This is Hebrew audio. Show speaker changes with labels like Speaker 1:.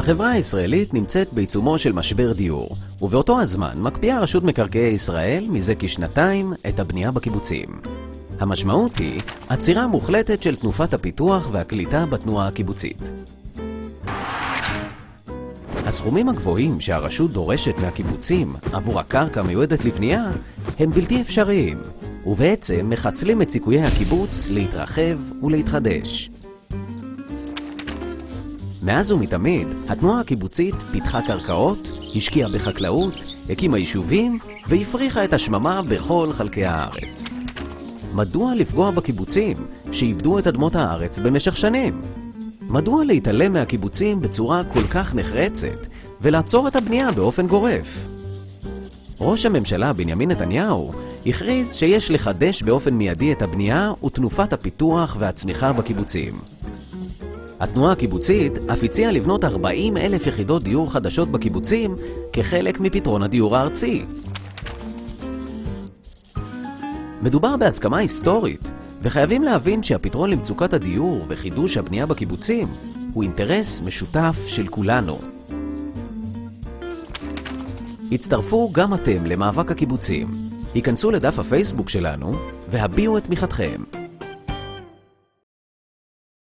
Speaker 1: החברה הישראלית נמצאת בעיצומו של משבר דיור, ובאותו הזמן מקפיאה רשות מקרקעי ישראל מזה כשנתיים את הבנייה בקיבוצים. המשמעות היא עצירה מוחלטת של תנופת הפיתוח והקליטה בתנועה הקיבוצית. הסכומים הגבוהים שהרשות דורשת מהקיבוצים עבור הקרקע מיועדת לבנייה הם בלתי אפשריים, ובעצם מחסלים את סיכויי הקיבוץ להתרחב ולהתחדש. מאז ומתמיד, התנועה הקיבוצית פיתחה קרקעות, השקיעה בחקלאות, הקימה יישובים והפריחה את השממה בכל חלקי הארץ. מדוע לפגוע בקיבוצים שאיבדו את אדמות הארץ במשך שנים? מדוע להתעלם מהקיבוצים בצורה כל כך נחרצת ולעצור את הבנייה באופן גורף? ראש הממשלה בנימין נתניהו הכריז שיש לחדש באופן מיידי את הבנייה ותנופת הפיתוח והצמיחה בקיבוצים. התנועה הקיבוצית אף הציעה לבנות 40,000 יחידות דיור חדשות בקיבוצים כחלק מפתרון הדיור הארצי. מדובר בהסכמה היסטורית, וחייבים להבין שהפתרון למצוקת הדיור וחידוש הבנייה בקיבוצים הוא אינטרס משותף של כולנו. הצטרפו גם אתם למאבק הקיבוצים. היכנסו לדף הפייסבוק שלנו והביעו את תמיכתכם.